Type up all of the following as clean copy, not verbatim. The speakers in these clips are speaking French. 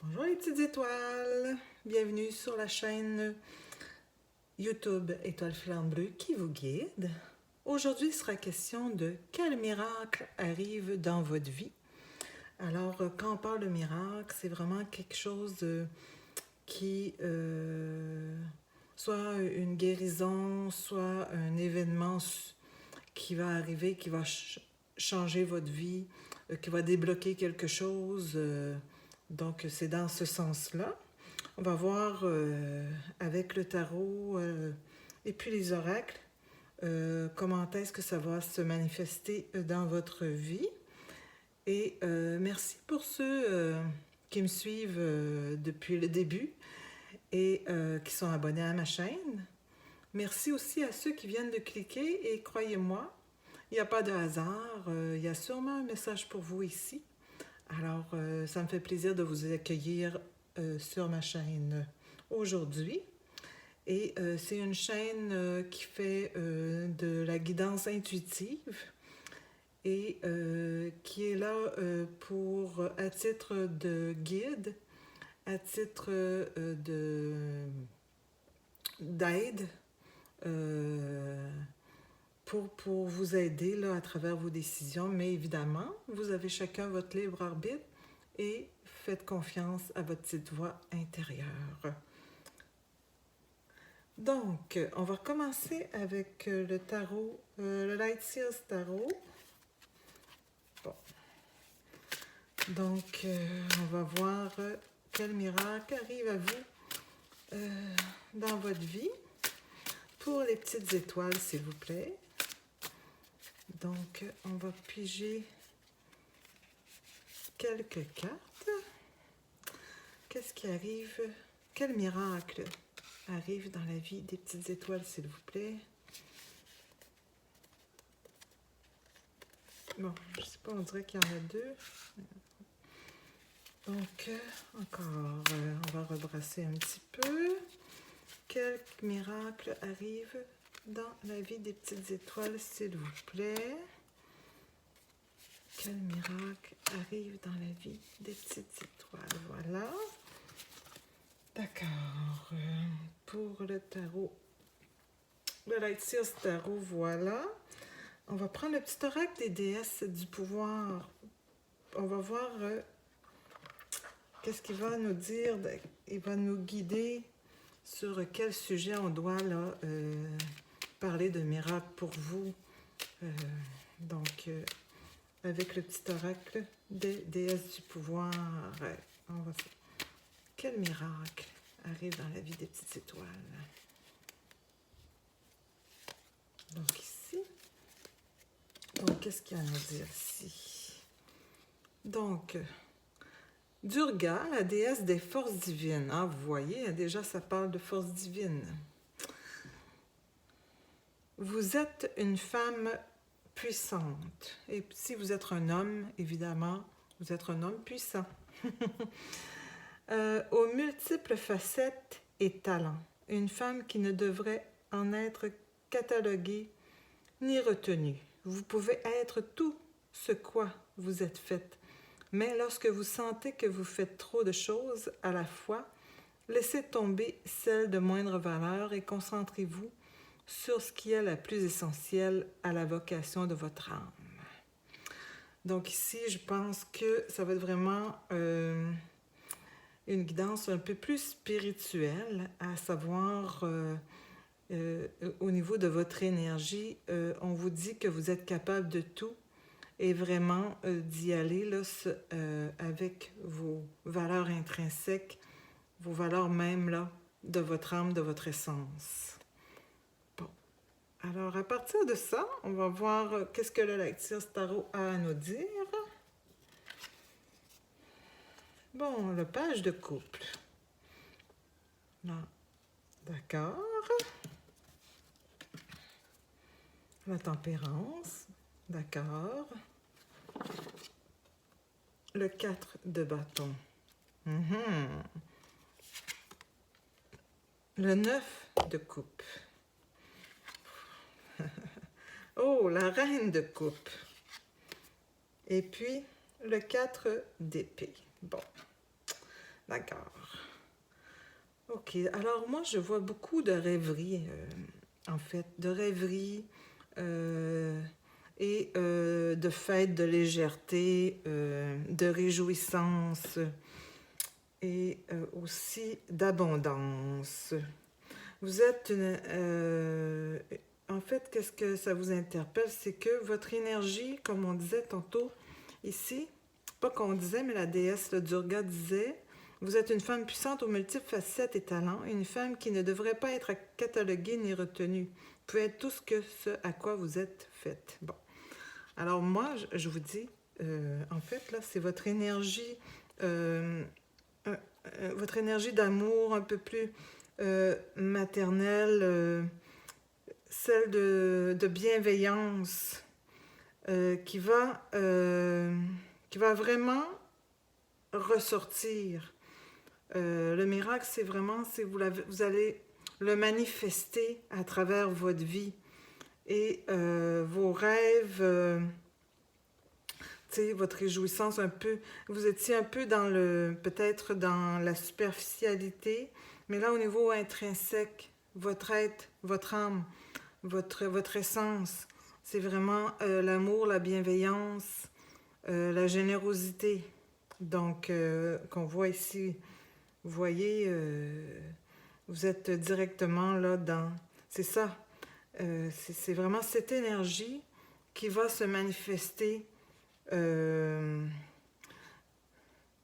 Bonjour les petites étoiles, bienvenue sur la chaîne YouTube Étoile Filante Bleue qui vous guide. Aujourd'hui, il sera question de quel miracle arrive dans votre vie. Alors, quand on parle de miracle, c'est vraiment quelque chose qui, soit une guérison, soit un événement qui va arriver, qui va changer votre vie, qui va débloquer quelque chose. Donc, c'est dans ce sens-là. On va voir avec le tarot et puis les oracles comment est-ce que ça va se manifester dans votre vie. Et merci pour ceux qui me suivent depuis le début et qui sont abonnés à ma chaîne. Merci aussi à ceux qui viennent de cliquer et croyez-moi, il n'y a pas de hasard, il y a sûrement un message pour vous ici. Alors, ça me fait plaisir de vous accueillir sur ma chaîne aujourd'hui. Et c'est une chaîne qui fait de la guidance intuitive et qui est là à titre de guide, à titre d'aide, pour vous aider là, à travers vos décisions. Mais évidemment, vous avez chacun votre libre arbitre et faites confiance à votre petite voix intérieure. Donc, on va commencer avec le tarot, le Light Seals Tarot. Bon. Donc, on va voir quel miracle arrive à vous dans votre vie. Pour les petites étoiles, s'il vous plaît. Donc, on va piger quelques cartes. Qu'est-ce qui arrive? Quel miracle arrive dans la vie des petites étoiles, s'il vous plaît? Bon, je ne sais pas, on dirait qu'il y en a deux. Donc, encore, on va rebrasser un petit peu. Quel miracle arrive dans la vie des petites étoiles, s'il vous plaît? Quel miracle arrive dans la vie des petites étoiles? Voilà. D'accord. Pour le tarot, le Light Seals Tarot, voilà. On va prendre le petit oracle des déesses du pouvoir. On va voir qu'est-ce qu'il va nous dire. Il va nous guider sur quel sujet on doit là, parler de miracle pour vous. Donc, avec le petit oracle des déesses du pouvoir, on va faire. Quel miracle arrive dans la vie des petites étoiles? Donc ici. Donc, qu'est-ce qu'il y a à nous dire ici? Donc, Durga, la déesse des forces divines. Ah, vous voyez, déjà, ça parle de forces divines. Vous êtes une femme puissante. Et si vous êtes un homme, évidemment, vous êtes un homme puissant. Aux multiples facettes et talents. Une femme qui ne devrait en être cataloguée ni retenue. Vous pouvez être tout ce quoi vous êtes faite. Mais lorsque vous sentez que vous faites trop de choses à la fois, laissez tomber celles de moindre valeur et concentrez-vous sur ce qui est la plus essentielle à la vocation de votre âme. Donc ici, je pense que ça va être vraiment une guidance un peu plus spirituelle, à savoir au niveau de votre énergie, on vous dit que vous êtes capable de tout et vraiment d'y aller là, avec vos valeurs intrinsèques, vos valeurs même là, de votre âme, de votre essence. Bon. Alors, à partir de ça, on va voir qu'est-ce que le Light Seals Tarot a à nous dire. Bon, le page de couple. Là, d'accord. La tempérance, d'accord. Le 4 de bâton. Le 9 de coupe. Oh, la reine de coupe. Et puis, le 4 d'épée. Bon. D'accord. OK. Alors, moi, je vois beaucoup de rêveries, en fait. De rêveries et de fêtes, de légèreté, de réjouissance et aussi d'abondance. Vous êtes une... en fait, qu'est-ce que ça vous interpelle? C'est que votre énergie, comme on disait tantôt, ici, pas qu'on disait, mais la déesse le Durga disait, vous êtes une femme puissante aux multiples facettes et talents, une femme qui ne devrait pas être cataloguée ni retenue. Vous pouvez être tout ce à quoi vous êtes faite. Bon. Alors moi, je vous dis, en fait, là, c'est votre énergie d'amour un peu plus maternelle, celle de bienveillance qui va vraiment ressortir. Le miracle, c'est vraiment, vous allez le manifester à travers votre vie et vos rêves, votre réjouissance un peu. Vous étiez un peu peut-être dans la superficialité, mais là au niveau intrinsèque, votre être, votre âme, votre essence, c'est vraiment l'amour, la bienveillance, la générosité. Donc, qu'on voit ici, vous voyez, vous êtes directement là dans... C'est ça, c'est vraiment cette énergie qui va se manifester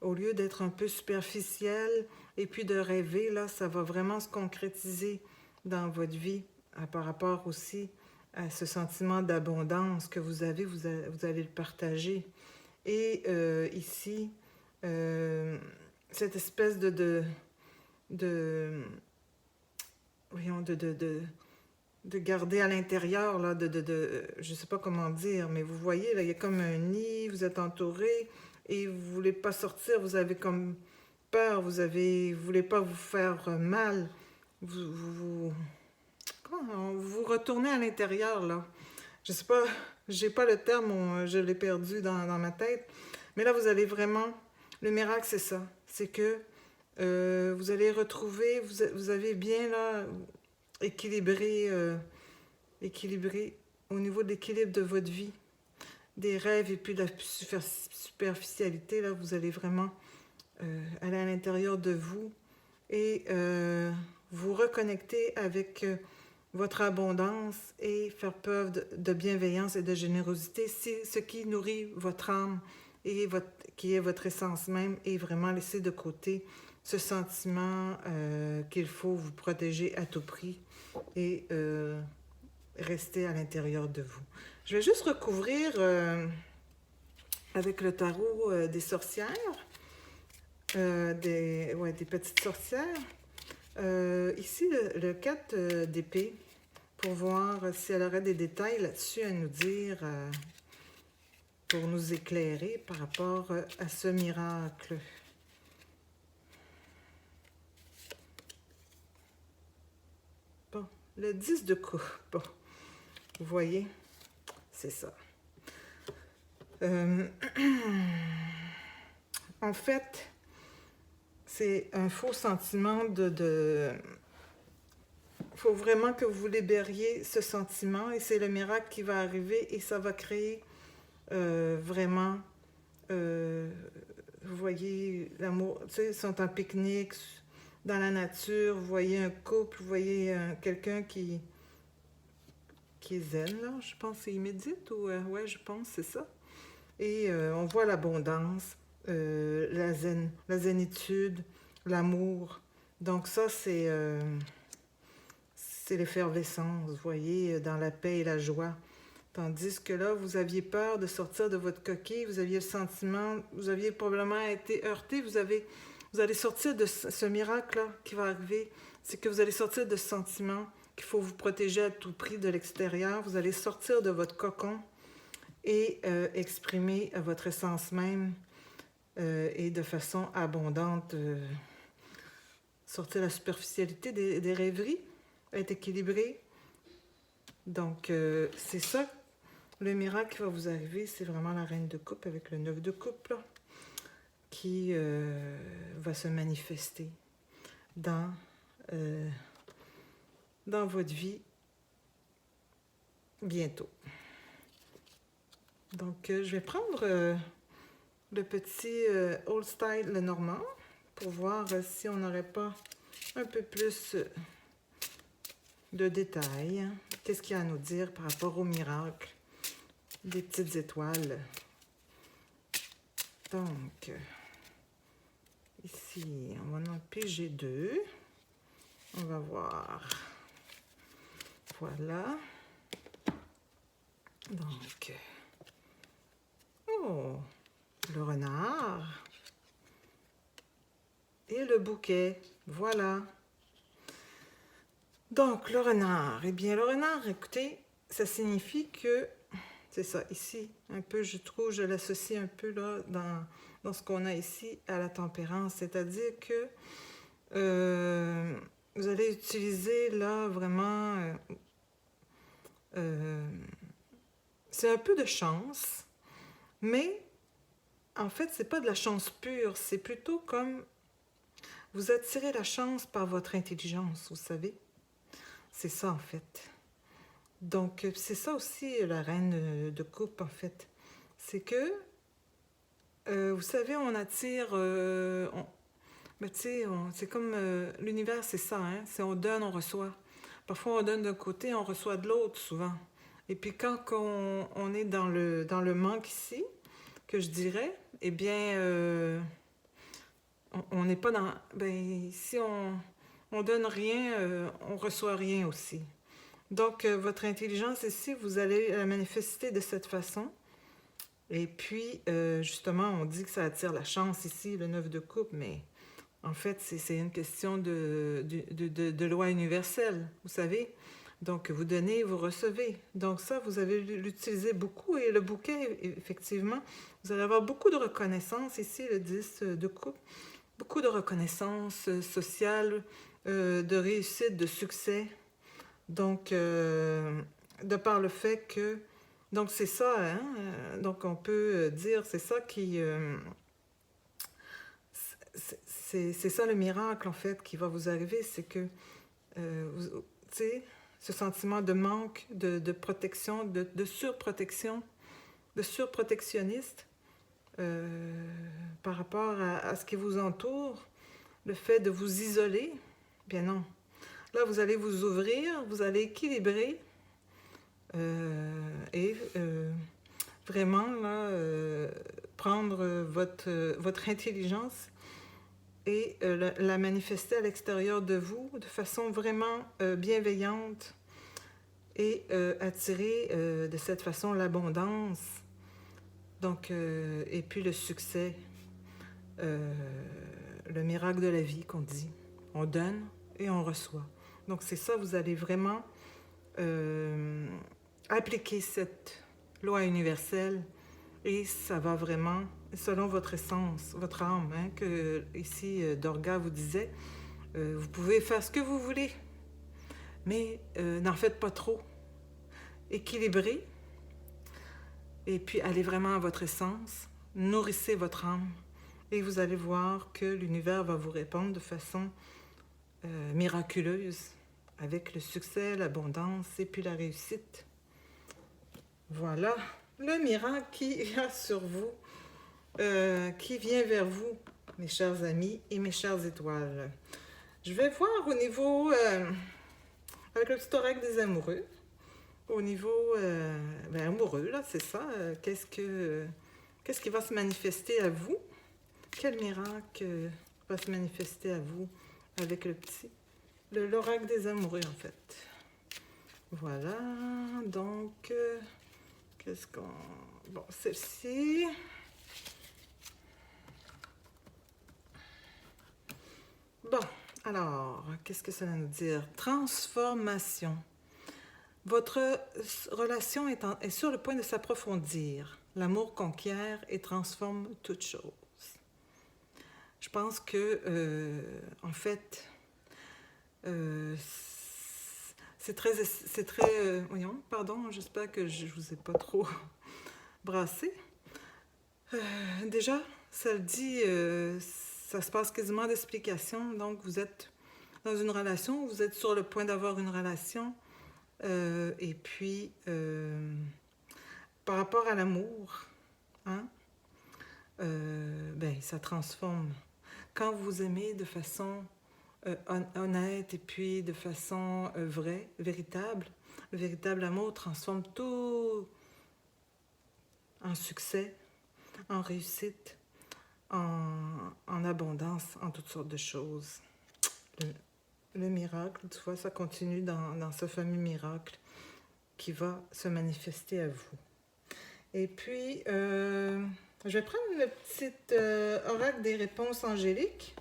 au lieu d'être un peu superficielle et puis de rêver, là, ça va vraiment se concrétiser dans votre vie par rapport aussi à ce sentiment d'abondance que vous avez, vous allez le partager. Et ici, cette espèce voyons, de garder à l'intérieur, là, je ne sais pas comment dire, mais vous voyez, là, il y a comme un nid, vous êtes entouré et vous ne voulez pas sortir, vous avez comme peur, vous voulez pas vous faire mal, vous retournez à l'intérieur, là. Je sais pas, j'ai pas le terme, je l'ai perdu dans ma tête, mais là, vous allez vraiment, le miracle, c'est ça, c'est que vous allez retrouver, vous avez bien, là, équilibré au niveau de l'équilibre de votre vie, des rêves et puis de la superficialité, là, vous allez vraiment aller à l'intérieur de vous et vous reconnecter avec votre abondance et faire preuve de bienveillance et de générosité. C'est ce qui nourrit votre âme et qui est votre essence même, et vraiment laisser de côté ce sentiment qu'il faut vous protéger à tout prix et rester à l'intérieur de vous. Je vais juste recouvrir avec le tarot des sorcières, des petites sorcières. Ici, le 4 d'épée, pour voir si elle aurait des détails là-dessus à nous dire, pour nous éclairer par rapport à ce miracle. Bon, le 10 de coupe. Bon, vous voyez, c'est ça. En fait, c'est un faux sentiment faut vraiment que vous libériez ce sentiment et c'est le miracle qui va arriver et ça va créer vraiment, vous voyez, l'amour, tu sais, ils sont en pique-nique dans la nature, vous voyez un couple, vous voyez quelqu'un qui est zen, là, je pense, il médite ou, ouais, je pense, c'est ça. Et on voit l'abondance, la zénitude, l'amour. Donc ça, c'est l'effervescence, vous voyez, dans la paix et la joie. Tandis que là, vous aviez peur de sortir de votre coquille, vous aviez le sentiment, vous aviez probablement été heurté, vous allez sortir de ce miracle-là qui va arriver. C'est que vous allez sortir de ce sentiment qu'il faut vous protéger à tout prix de l'extérieur. Vous allez sortir de votre cocon et exprimer votre essence même et de façon abondante. Sortir la superficialité des rêveries, être équilibré. Donc, c'est ça. Le miracle qui va vous arriver, c'est vraiment la reine de coupe avec le 9 de coupe, là, qui va se manifester dans, dans votre vie bientôt. Donc, je vais prendre le petit Old Style, le Normand, pour voir si on n'aurait pas un peu plus de détails. Qu'est-ce qu'il y a à nous dire par rapport au miracle des petites étoiles. Donc, ici, on va en piger 2. On va voir. Voilà. Donc, oh, le renard et le bouquet. Voilà. Donc, le renard. Eh bien, le renard, écoutez, ça signifie que, c'est ça, ici, un peu, je trouve, je l'associe un peu là, dans ce qu'on a ici, à la tempérance. C'est-à-dire que vous allez utiliser, là, vraiment, c'est un peu de chance, mais, en fait, c'est pas de la chance pure, c'est plutôt comme, vous attirez la chance par votre intelligence, vous savez. C'est ça, en fait. Donc, c'est ça aussi, la reine de coupe, en fait. C'est que, vous savez, on attire... mais tu sais, c'est comme l'univers, c'est ça, hein? C'est on donne, on reçoit. Parfois, on donne d'un côté, on reçoit de l'autre, souvent. Et puis, quand on est dans le manque ici, que je dirais, eh bien, on n'est pas dans... Ben, si on donne rien, on reçoit rien aussi. Donc, votre intelligence ici, vous allez la manifester de cette façon. Et puis, justement, on dit que ça attire la chance ici, le 9 de coupe, mais en fait, c'est une question de loi universelle, vous savez. Donc, vous donnez, vous recevez. Donc ça, vous allez l'utiliser beaucoup. Et le bouquet, effectivement, vous allez avoir beaucoup de reconnaissance ici, le 10 de coupe. Beaucoup de reconnaissance sociale, de réussite, de succès. Donc, de par le fait que... Donc, c'est ça, hein? Donc, on peut dire, c'est ça qui... c'est ça le miracle, en fait, qui va vous arriver. C'est que, tu sais, ce sentiment de manque, de protection, de surprotection, de surprotectionniste par rapport à ce qui vous entoure, le fait de vous isoler, bien non. Là, vous allez vous ouvrir, vous allez équilibrer et vraiment là, prendre votre intelligence et la manifester à l'extérieur de vous de façon vraiment bienveillante et attirer de cette façon l'abondance, donc, et puis le succès, le miracle de la vie qu'on dit. On donne et on reçoit. Donc c'est ça, vous allez vraiment appliquer cette loi universelle et ça va vraiment, selon votre essence, votre âme, hein, que ici Dorga vous disait, vous pouvez faire ce que vous voulez, mais n'en faites pas trop. Équilibrez et puis allez vraiment à votre essence, nourrissez votre âme et vous allez voir que l'univers va vous répondre de façon miraculeuse, avec le succès, l'abondance et puis la réussite. Voilà le miracle qui vient sur vous, qui vient vers vous, mes chers amis et mes chères étoiles. Je vais voir au niveau, avec le petit oracle des amoureux, au niveau amoureux, là, c'est ça, qu'est-ce qui va se manifester à vous? Quel miracle va se manifester à vous avec l'oracle des amoureux, en fait. Voilà, donc, qu'est-ce qu'on... Bon, celle-ci... Bon, alors, qu'est-ce que ça va nous dire? Transformation. Votre relation est sur le point de s'approfondir. L'amour conquiert et transforme toute chose. Je pense que, en fait, c'est très voyons, pardon, j'espère que je vous ai pas trop brassé. Déjà, ça le dit, ça se passe quasiment d'explication. Donc, vous êtes dans une relation, vous êtes sur le point d'avoir une relation. Et puis, par rapport à l'amour, hein, ben, ça transforme. Quand vous aimez de façon honnête et puis de façon vraie, véritable, le véritable amour transforme tout en succès, en réussite, en abondance, en toutes sortes de choses. Le miracle, tu vois, ça continue dans ce fameux miracle qui va se manifester à vous. Et puis, je vais prendre le petit oracle des réponses angéliques.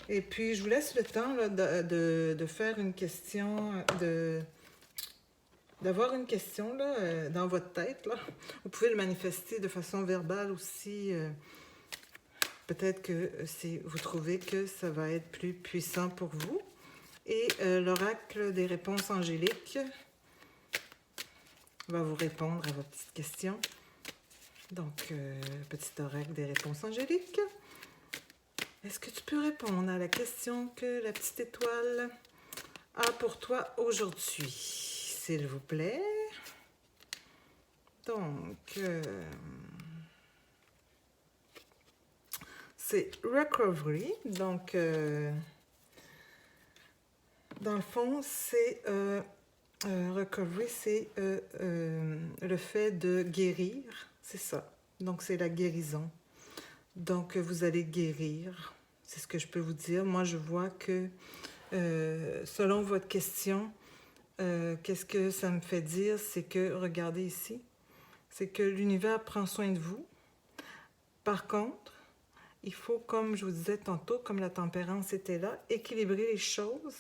Et puis, je vous laisse le temps là, de faire une question, d'avoir une question là, dans votre tête. Là. Vous pouvez le manifester de façon verbale aussi. Peut-être que vous trouvez que ça va être plus puissant pour vous. Et l'oracle des réponses angéliques va vous répondre à votre petite question. Donc, petit oracle des réponses angéliques. Est-ce que tu peux répondre à la question que la petite étoile a pour toi aujourd'hui, s'il vous plaît? Donc, c'est recovery. Donc, dans le fond, c'est recovery, c'est le fait de guérir. C'est ça. Donc, c'est la guérison. Donc, vous allez guérir. C'est ce que je peux vous dire. Moi, je vois que, selon votre question, qu'est-ce que ça me fait dire? C'est que, regardez ici, c'est que l'univers prend soin de vous. Par contre, il faut, comme je vous disais tantôt, comme la tempérance était là, équilibrer les choses.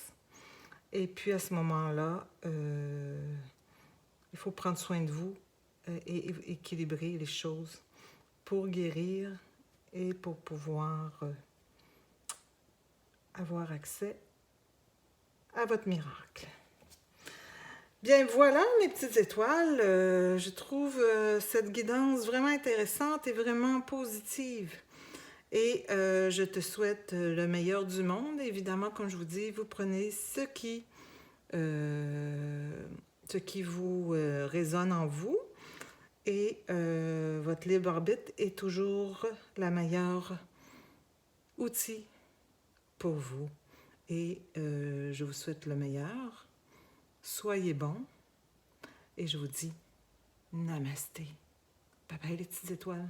Et puis, à ce moment-là, il faut prendre soin de vous et équilibrer les choses pour guérir et pour pouvoir avoir accès à votre miracle. Bien, voilà, mes petites étoiles. Je trouve cette guidance vraiment intéressante et vraiment positive. Et je te souhaite le meilleur du monde. Évidemment, comme je vous dis, vous prenez ce qui vous résonne en vous. Et votre libre arbitre est toujours la meilleure outil pour vous. Et je vous souhaite le meilleur. Soyez bons. Et je vous dis namasté. Bye bye les petites étoiles.